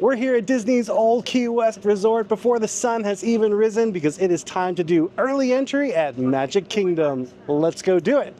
We're here at Disney's Old Key West Resort before the sun has even risen because it is time to do early entry at Magic Kingdom. Let's go do it.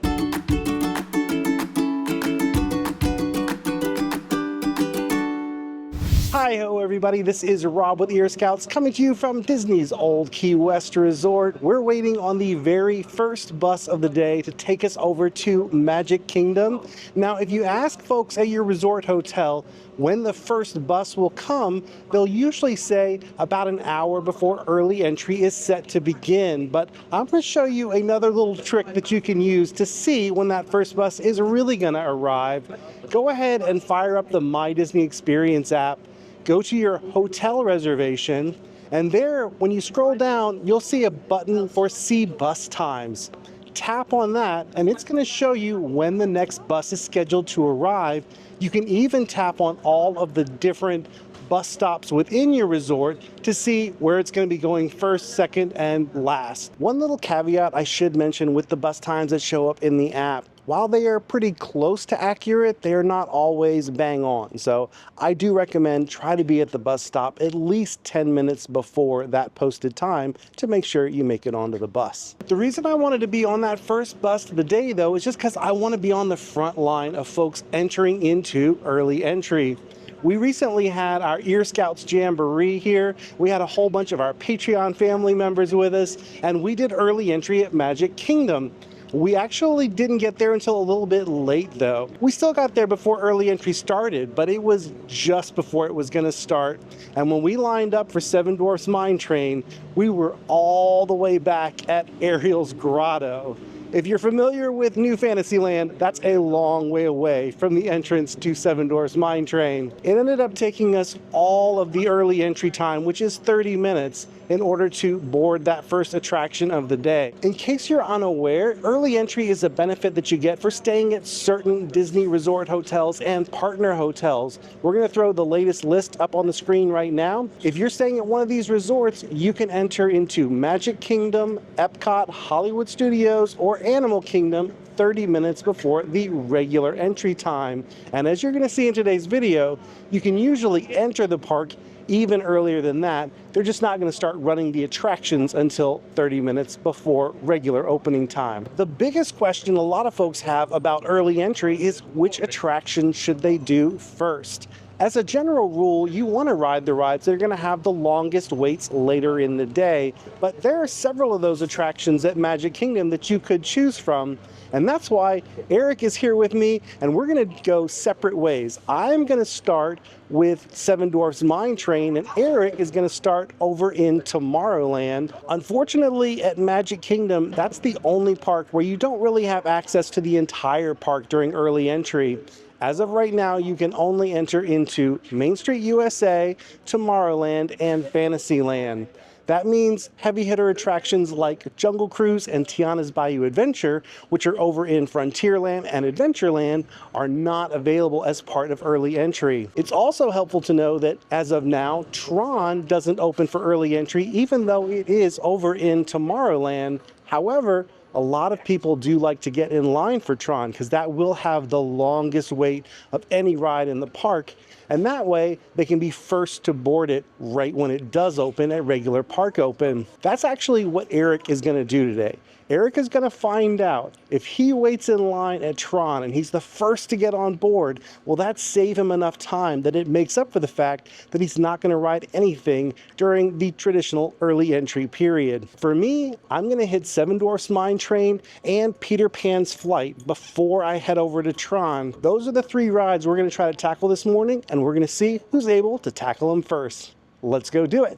Hi-ho everybody, this is Rob with Ear Scouts coming to you from Disney's Old Key West Resort. We're waiting on the very first bus of the day to take us over to Magic Kingdom. Now, if you ask folks at your resort hotel when the first bus will come, they'll usually say about an hour before early entry is set to begin. But I'm going to show you another little trick that you can use to see when that first bus is really going to arrive. Go ahead and fire up the My Disney Experience app. Go to your hotel reservation, and there, when you scroll down, you'll see a button for See Bus Times. Tap on that, and it's going to show you when the next bus is scheduled to arrive. You can even tap on all of the different bus stops within your resort to see where it's going to be going first, second, and last. One little caveat I should mention with the bus times that show up in the app. While they are pretty close to accurate, they are not always bang on. So I do recommend try to be at the bus stop at least 10 minutes before that posted time to make sure you make it onto the bus. The reason I wanted to be on that first bus of the day though is just because I want to be on the front line of folks entering into early entry. We recently had our Ear Scouts Jamboree here. We had a whole bunch of our Patreon family members with us, and we did early entry at Magic Kingdom. We actually didn't get there until a little bit late though. We still got there before early entry started, but it was just before it was gonna start. And when we lined up for Seven Dwarfs Mine Train, we were all the way back at Ariel's Grotto. If you're familiar with New Fantasyland, that's a long way away from the entrance to Seven Dwarfs Mine Train. It ended up taking us all of the early entry time, which is 30 minutes, in order to board that first attraction of the day. In case you're unaware, early entry is a benefit that you get for staying at certain Disney resort hotels and partner hotels. We're gonna throw the latest list up on the screen right now. If you're staying at one of these resorts, you can enter into Magic Kingdom, Epcot, Hollywood Studios, or Animal Kingdom 30 minutes before the regular entry time. And as you're gonna see in today's video, you can usually enter the park even earlier than that. They're just not going to start running the attractions until 30 minutes before regular opening time. The biggest question a lot of folks have about early entry is which attraction should they do first? As a general rule, you want to ride the rides that are going to have the longest waits later in the day, but there are several of those attractions at Magic Kingdom that you could choose from, and that's why Eric is here with me, and we're going to go separate ways. I'm going to start with Seven Dwarfs Mine Train, and Eric is going to start over in Tomorrowland. Unfortunately, at Magic Kingdom, that's the only park where you don't really have access to the entire park during early entry. As of right now, you can only enter into Main Street USA, Tomorrowland, and Fantasyland. That means heavy hitter attractions like Jungle Cruise and Tiana's Bayou Adventure, which are over in Frontierland and Adventureland, are not available as part of early entry. It's also helpful to know that as of now, Tron doesn't open for early entry, even though it is over in Tomorrowland. However, a lot of people do like to get in line for Tron because that will have the longest wait of any ride in the park. And that way they can be first to board it right when it does open at regular park open. That's actually what Eric is going to do today. Eric is going to find out if he waits in line at Tron and he's the first to get on board, will that save him enough time that it makes up for the fact that he's not going to ride anything during the traditional early entry period. For me, I'm going to hit Seven Dwarfs Mine Train and Peter Pan's Flight before I head over to Tron. Those are the three rides we're going to try to tackle this morning, and we're going to see who's able to tackle them first. Let's go do it.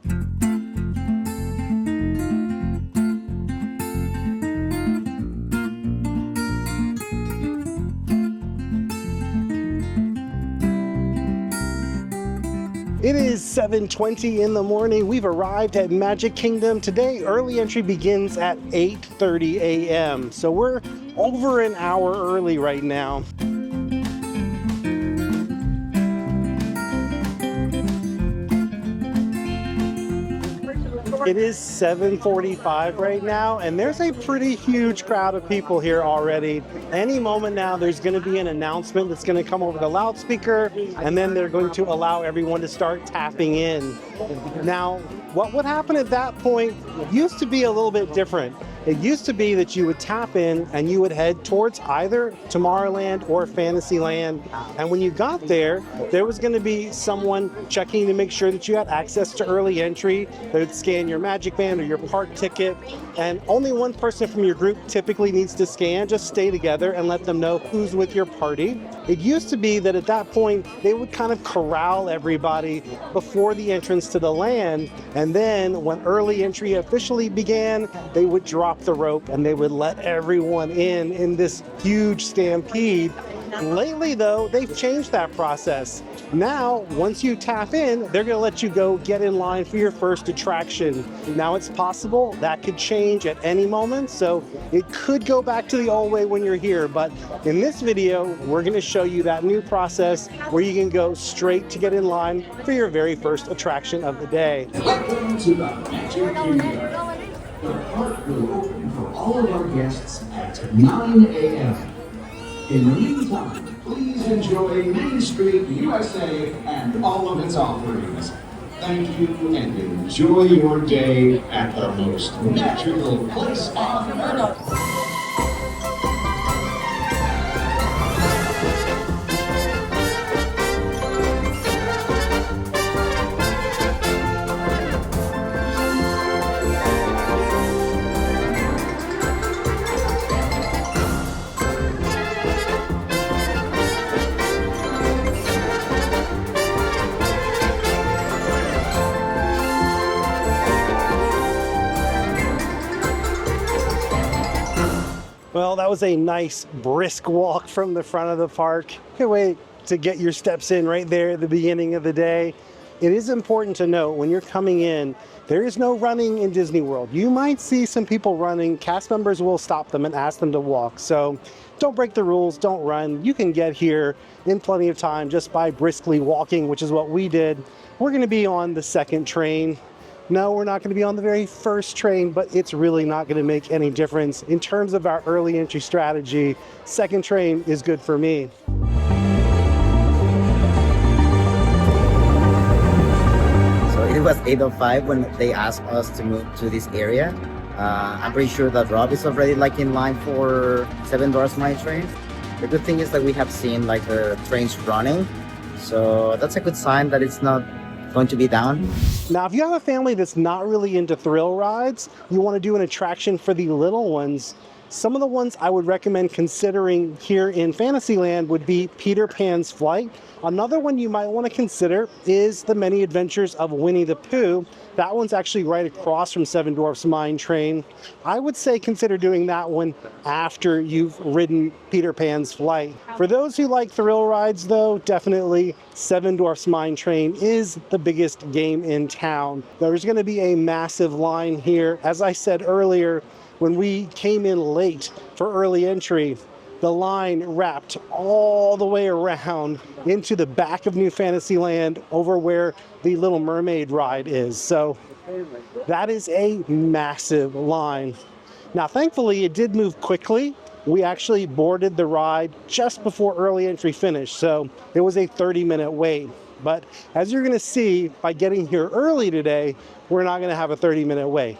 It is 7:20 in the morning. We've arrived at Magic Kingdom. Today, early entry begins at 8:30 a.m. So we're over an hour early right now. It is 7:45 right now, and there's a pretty huge crowd of people here already. Any moment now, there's going to be an announcement that's going to come over the loudspeaker, and then they're going to allow everyone to start tapping in. Now, what would happen at that point used to be a little bit different. It used to be that you would tap in and you would head towards either Tomorrowland or Fantasyland. And when you got there, there was going to be someone checking to make sure that you had access to early entry. They would scan your Magic Band or your park ticket. And only one person from your group typically needs to scan. Just stay together and let them know who's with your party. It used to be that at that point, they would kind of corral everybody before the entrance to the land. And then when early entry officially began, they would drop the rope and they would let everyone in this huge stampede. Lately, though, they've changed that process. Now, once you tap in, they're going to let you go get in line for your first attraction. Now, it's possible that could change at any moment, so it could go back to the old way when you're here. But in this video, we're going to show you that new process where you can go straight to get in line for your very first attraction of the day. Welcome to the Magic Kingdom. The park will open for all of our guests at 9 a.m. In the meantime, please enjoy Main Street USA and all of its offerings. Thank you and enjoy your day at the most magical place on earth. Well, that was a nice brisk walk from the front of the park. Good way to get your steps in right there at the beginning of the day. It is important to note when you're coming in, there is no running in Disney World. You might see some people running. Cast members will stop them and ask them to walk. So don't break the rules, don't run. You can get here in plenty of time just by briskly walking, which is what we did. We're going to be on the second train. No, we're not going to be on the very first train, but it's really not going to make any difference. In terms of our early entry strategy, second train is good for me. So it was 8:05 when they asked us to move to this area. I'm pretty sure that Rob is already like in line for Seven Dwarfs Mine Train. The good thing is that we have seen like the trains running. So that's a good sign that it's not going to be down. Now, if you have a family that's not really into thrill rides, you want to do an attraction for the little ones, some of the ones I would recommend considering here in Fantasyland would be Peter Pan's Flight. Another one you might want to consider is The Many Adventures of Winnie the Pooh. That one's actually right across from Seven Dwarfs Mine Train. I would say consider doing that one after you've ridden Peter Pan's Flight. For those who like thrill rides, though, definitely Seven Dwarfs Mine Train is the biggest game in town. There's going to be a massive line here. As I said earlier, when we came in late for early entry, the line wrapped all the way around into the back of New Fantasyland over where the Little Mermaid ride is. So that is a massive line. Now, thankfully, it did move quickly. We actually boarded the ride just before early entry finished, so it was a 30-minute wait. But as you're going to see, by getting here early today, we're not going to have a 30-minute wait.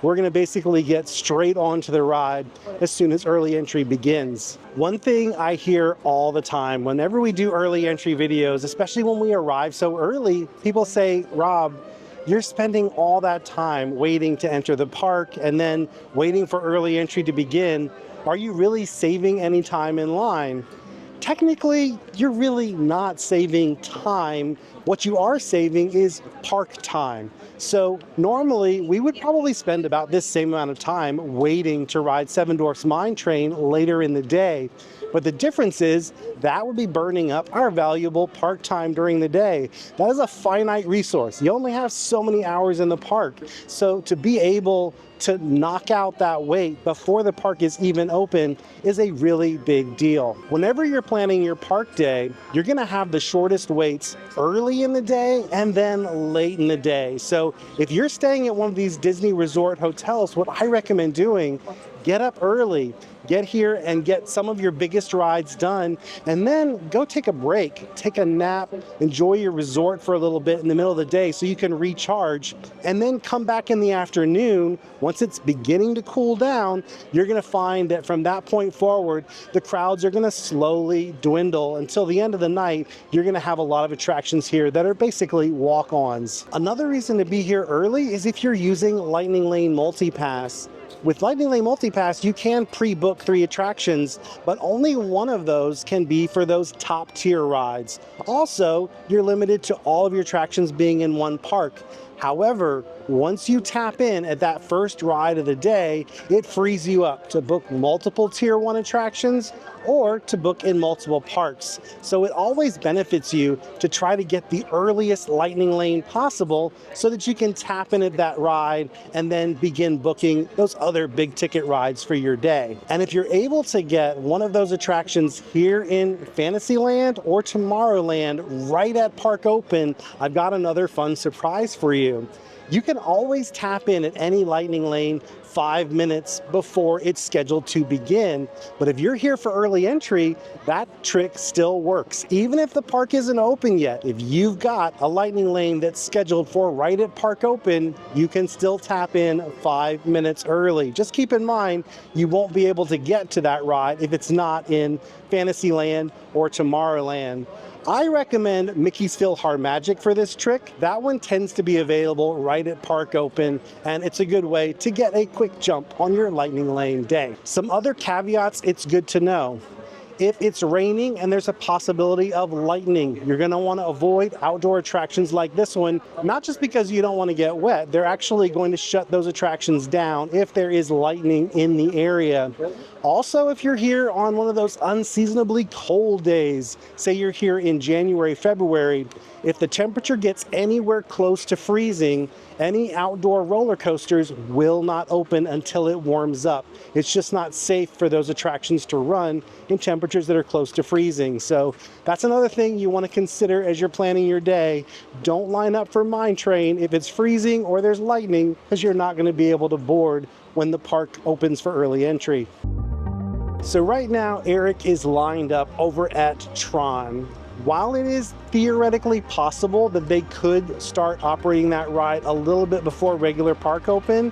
We're going to basically get straight onto the ride as soon as early entry begins. One thing I hear all the time whenever we do early entry videos, especially when we arrive so early, people say, Rob, you're spending all that time waiting to enter the park and then waiting for early entry to begin. Are you really saving any time in line? Technically, you're really not saving time. What you are saving is park time. So normally we would probably spend about this same amount of time waiting to ride Seven Dwarfs Mine Train later in the day. But the difference is that would be burning up our valuable park time during the day. That is a finite resource. You only have so many hours in the park. So to be able to knock out that wait before the park is even open is a really big deal. Whenever you're planning your park day, you're going to have the shortest waits early early in the day and then late in the day. So if you're staying at one of these Disney resort hotels, what I recommend doing, get up early, get here and get some of your biggest rides done, and then go take a break, take a nap, enjoy your resort for a little bit in the middle of the day so you can recharge, and then come back in the afternoon. Once it's beginning to cool down, you're going to find that from that point forward, the crowds are going to slowly dwindle until the end of the night. You're going to have a lot of attractions here that are basically walk-ons. Another reason to be here early is if you're using Lightning Lane Multipass. With Lightning Lane Multipass, you can pre-book 3 attractions, but only one of those can be for those top tier rides. Also, you're limited to all of your attractions being in one park. However, once you tap in at that first ride of the day, it frees you up to book multiple tier 1 attractions or to book in multiple parks. So it always benefits you to try to get the earliest Lightning Lane possible so that you can tap in at that ride and then begin booking those other big ticket rides for your day. And if you're able to get one of those attractions here in Fantasyland or Tomorrowland right at park open, I've got another fun surprise for you. You can always tap in at any Lightning Lane 5 minutes before it's scheduled to begin. But if you're here for early entry, that trick still works. Even if the park isn't open yet, if you've got a Lightning Lane that's scheduled for right at park open, you can still tap in 5 minutes early. Just keep in mind, you won't be able to get to that ride if it's not in Fantasyland or Tomorrowland. I recommend Mickey's PhilharMagic for this trick. That one tends to be available right at park open, and it's a good way to get a quick jump on your Lightning Lane day. Some other caveats it's good to know. If it's raining and there's a possibility of lightning, you're going to want to avoid outdoor attractions like this one, not just because you don't want to get wet. They're actually going to shut those attractions down if there is lightning in the area. Also, if you're here on one of those unseasonably cold days, say you're here in January, February, if the temperature gets anywhere close to freezing, any outdoor roller coasters will not open until it warms up. It's just not safe for those attractions to run in temperatures that are close to freezing. So that's another thing you want to consider as you're planning your day. Don't line up for Mine Train if it's freezing or there's lightning, because you're not going to be able to board when the park opens for early entry. So right now, Eric is lined up over at Tron. While it is theoretically possible that they could start operating that ride a little bit before regular park open,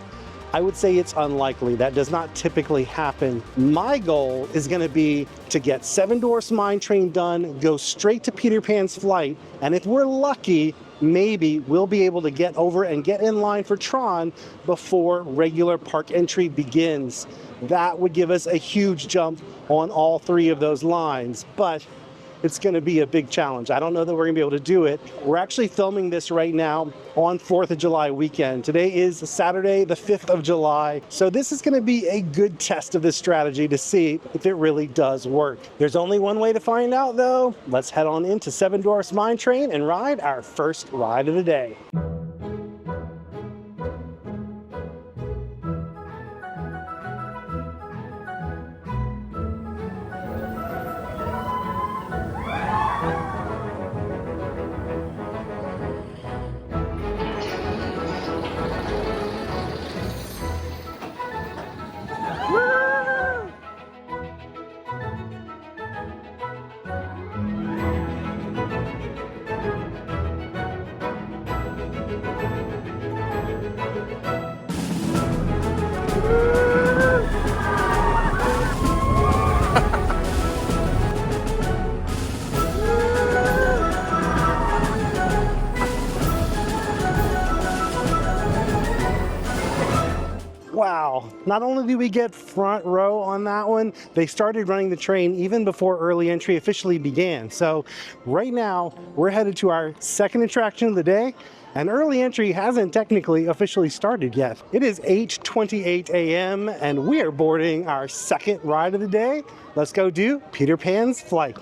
I would say it's unlikely. That does not typically happen. My goal is going to be to get Seven Dwarfs Mine Train done, go straight to Peter Pan's Flight, and if we're lucky, maybe we'll be able to get over and get in line for Tron before regular park entry begins. That would give us a huge jump on all 3 of those lines, but it's going to be a big challenge. I don't know that we're going to be able to do it. We're actually filming this right now on 4th of July weekend. Today is Saturday, the 5th of July. So this is going to be a good test of this strategy to see if it really does work. There's only one way to find out though. Let's head on into Seven Dwarfs Mine Train and ride our first ride of the day. Wow, not only do we get front row on that one, they started running the train even before early entry officially began. So right now we're headed to our second attraction of the day, and early entry hasn't technically officially started yet. It is 8:28 a.m. and we are boarding our second ride of the day. Let's go do Peter Pan's Flight.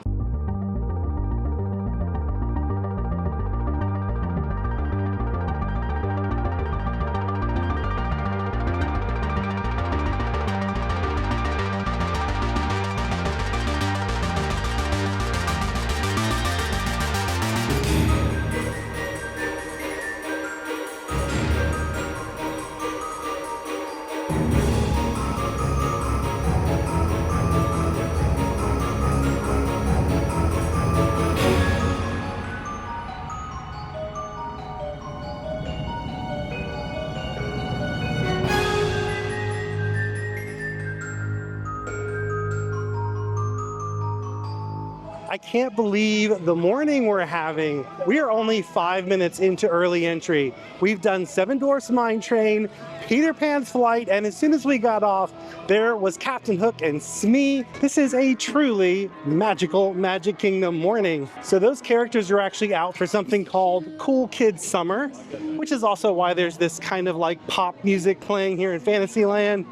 I can't believe the morning we're having. We are only 5 minutes into early entry. We've done Seven Dwarfs Mine Train, Peter Pan's Flight, and as soon as we got off, there was Captain Hook and Smee. This is a truly magical Magic Kingdom morning. So those characters are actually out for something called Cool Kids Summer, which is also why there's this kind of like pop music playing here in Fantasyland.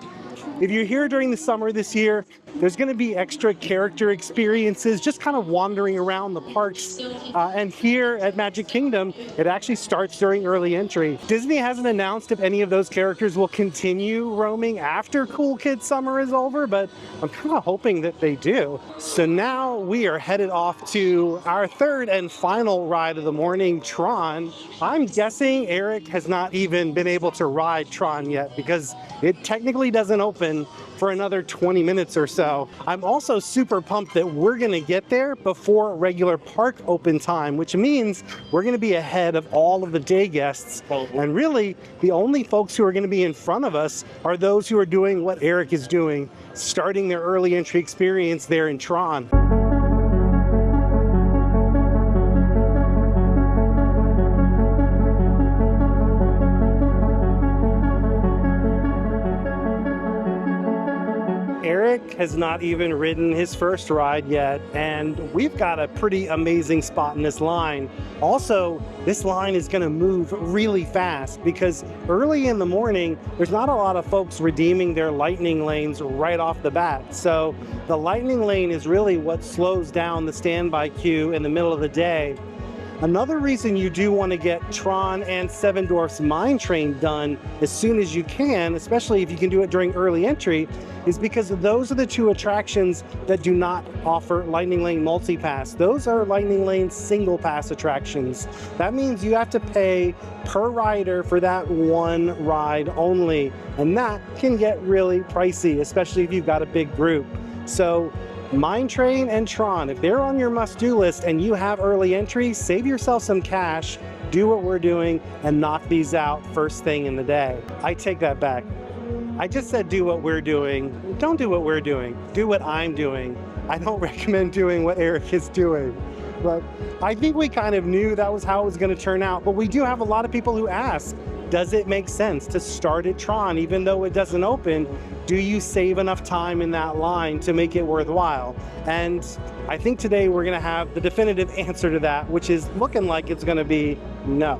If you're here during the summer this year, there's going to be extra character experiences, just kind of wandering around the parks. And here at Magic Kingdom, it actually starts during early entry. Disney hasn't announced if any of those characters will continue roaming after Cool Kids Summer is over, but I'm kind of hoping that they do. So now we are headed off to our third and final ride of the morning, Tron. I'm guessing Eric has not even been able to ride Tron yet because it technically doesn't open for another 20 minutes or so. I'm also super pumped that we're gonna get there before regular park open time, which means we're gonna be ahead of all of the day guests. And really, the only folks who are gonna be in front of us are those who are doing what Eric is doing, starting their early entry experience there in Tron. Eric has not even ridden his first ride yet, and we've got a pretty amazing spot in this line. Also, this line is going to move really fast because early in the morning, there's not a lot of folks redeeming their lightning lanes right off the bat. So the lightning lane is really what slows down the standby queue in the middle of the day. Another reason you do want to get Tron and Seven Dwarfs Mine Train done as soon as you can, especially if you can do it during early entry, is because those are the two attractions that do not offer Lightning Lane Multi-Pass. Those are Lightning Lane Single Pass attractions. That means you have to pay per rider for that one ride only, and that can get really pricey, especially if you've got a big group. So Mine Train and Tron, if they're on your must-do list and you have early entry, save yourself some cash, do what we're doing, and knock these out first thing in the day. I take that back. I just said do what we're doing. Don't do what we're doing. Do what I'm doing. I don't recommend doing what Eric is doing. But I think we kind of knew that was how it was going to turn out. But we do have a lot of people who ask, does it make sense to start at Tron even though it doesn't open? Do you save enough time in that line to make it worthwhile? And I think today we're going to have the definitive answer to that, which is looking like it's going to be no.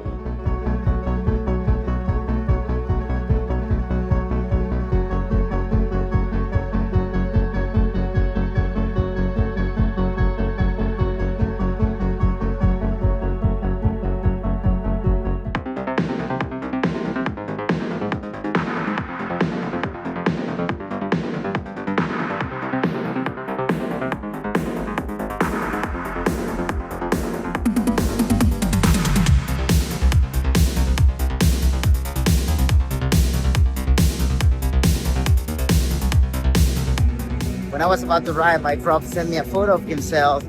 When I was about to ride, my Rob sent me a photo of himself.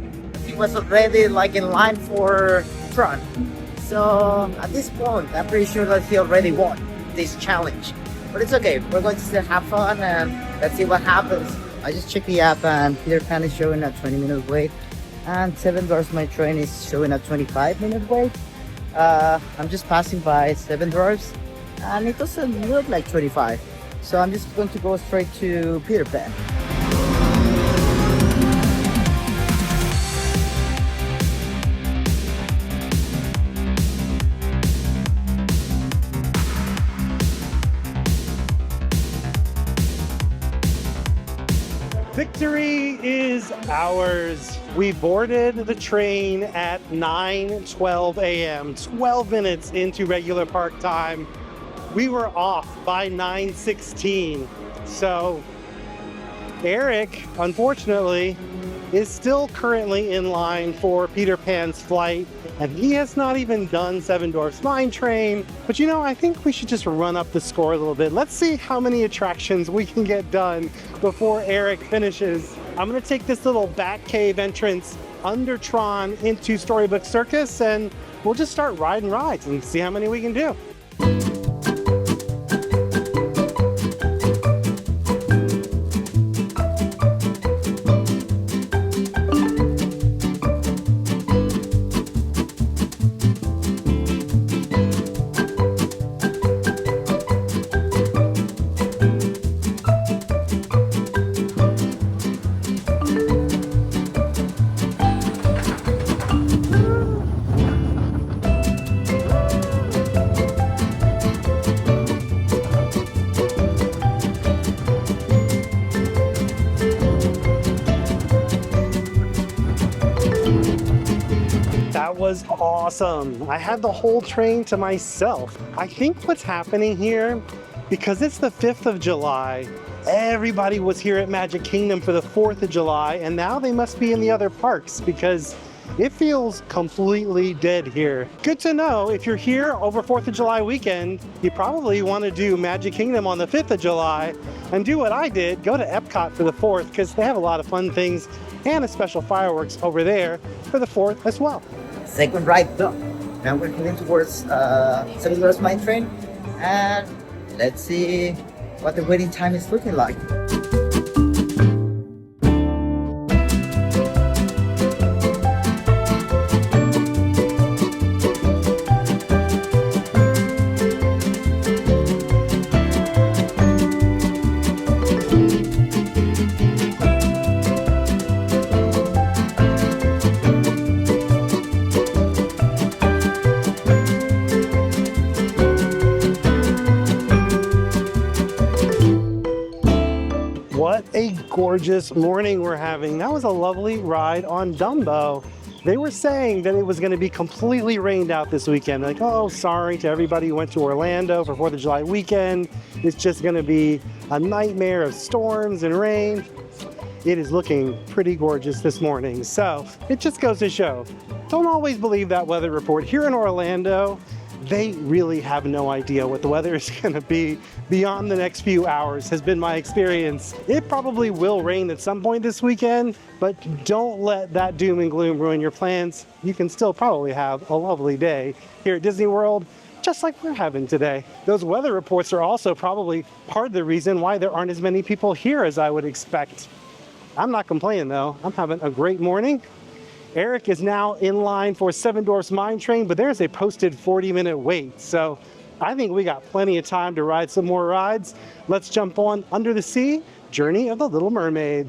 He was already like in line for Tron. So at this point, I'm pretty sure that he already won this challenge. But it's okay, we're going to still have fun and let's see what happens. I just checked the app and Peter Pan is showing a 20-minute wait. And Seven Dwarfs Mine Train is showing a 25-minute wait. I'm just passing by Seven Dwarfs and it doesn't look like 25. So I'm just going to go straight to Peter Pan. Victory is ours. We boarded the train at 9:12 a.m., 12 minutes into regular park time. We were off by 9:16. So Eric, unfortunately, is still currently in line for Peter Pan's Flight, and he has not even done Seven Dwarfs Mine Train. But you know, I think we should just run up the score a little bit. Let's see how many attractions we can get done before Eric finishes. I'm gonna take this little bat cave entrance under Tron into Storybook Circus, and we'll just start riding rides and see how many we can do. was awesome. I had the whole train to myself. I think what's happening here, because it's the 5th of July, everybody was here at Magic Kingdom for the 4th of July, and now they must be in the other parks because it feels completely dead here. Good to know if you're here over 4th of July weekend, you probably want to do Magic Kingdom on the 5th of July and do what I did, go to Epcot for the 4th because they have a lot of fun things and a special fireworks over there for the 4th as well. Second ride done. Now we're heading towards Seven Dwarfs Mine Train, and let's see what the waiting time is looking like. What a gorgeous morning we're having. That was a lovely ride on Dumbo. They were saying that it was going to be completely rained out this weekend. Like, oh, sorry to everybody who went to Orlando for 4th of July weekend. It's just going to be a nightmare of storms and rain. It is looking pretty gorgeous this morning. So it just goes to show, don't always believe that weather report. Here in Orlando, they really have no idea what the weather is going to be beyond the next few hours, has been my experience. It probably will rain at some point this weekend, but don't let that doom and gloom ruin your plans. You can still probably have a lovely day here at Disney World, just like we're having today. Those weather reports are also probably part of the reason why there aren't as many people here as I would expect. I'm not complaining though. I'm having a great morning. Eric is now in line for Seven Dwarfs Mine Train, but there's a posted 40-minute wait. So I think we got plenty of time to ride some more rides. Let's jump on Under the Sea, Journey of the Little Mermaid.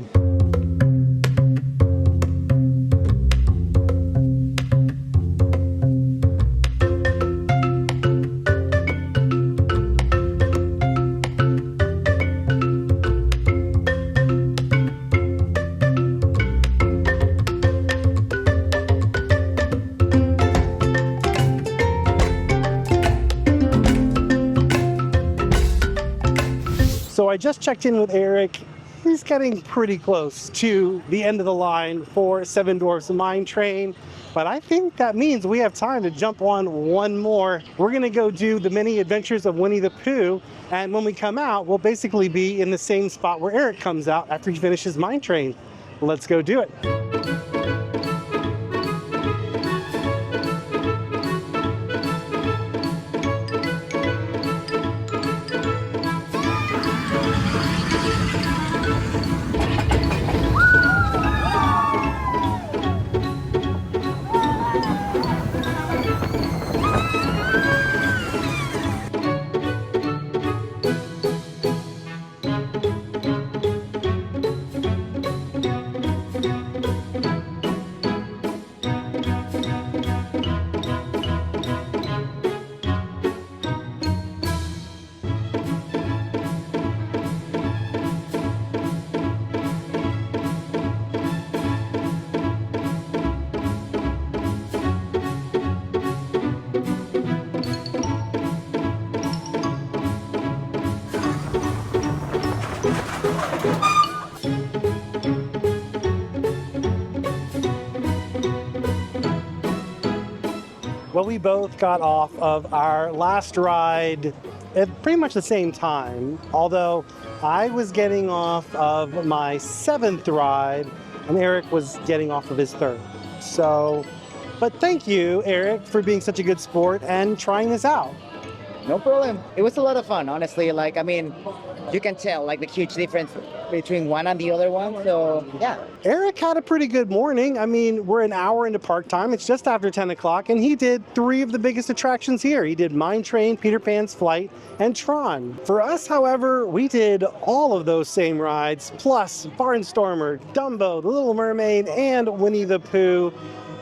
So I just checked in with Eric. He's getting pretty close to the end of the line for Seven Dwarfs Mine Train, but I think that means we have time to jump on one more. We're gonna go do the many adventures of Winnie the Pooh, and when we come out, we'll basically be in the same spot where Eric comes out after he finishes Mine Train. Let's go do it. Well, we both got off of our last ride at pretty much the same time, although I was getting off of my 7th ride and Eric was getting off of his 3rd. So, but thank you, Eric, for being such a good sport and trying this out. No problem. It was a lot of fun, honestly. Like, I mean, you can tell like the huge difference between one and the other one. So yeah. Eric had a pretty good morning. I mean, we're an hour into park time. It's just after 10 o'clock, and he did 3 of the biggest attractions here. He did Mine Train, Peter Pan's Flight, and Tron. For us, however, we did all of those same rides, plus Barnstormer, Dumbo, The Little Mermaid, and Winnie the Pooh.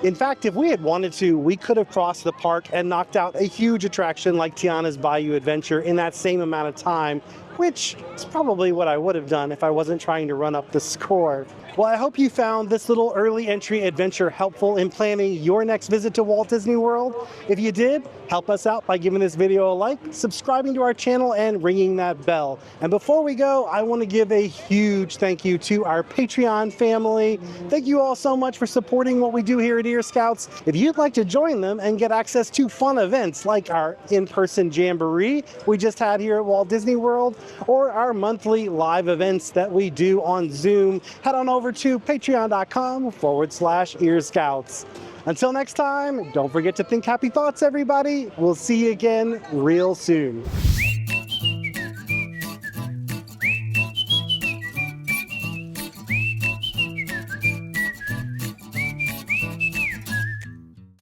In fact, if we had wanted to, we could have crossed the park and knocked out a huge attraction like Tiana's Bayou Adventure in that same amount of time. which is probably what I would have done if I wasn't trying to run up the score. Well, I hope you found this little early entry adventure helpful in planning your next visit to Walt Disney World. If you did, help us out by giving this video a like, subscribing to our channel, and ringing that bell. And before we go, I want to give a huge thank you to our Patreon family. Thank you all so much for supporting what we do here at Ear Scouts. If you'd like to join them and get access to fun events like our in-person jamboree we just had here at Walt Disney World, or our monthly live events that we do on Zoom, head on over to patreon.com/earscouts. Until next time, don't forget to think happy thoughts, everybody. We'll see you again real soon.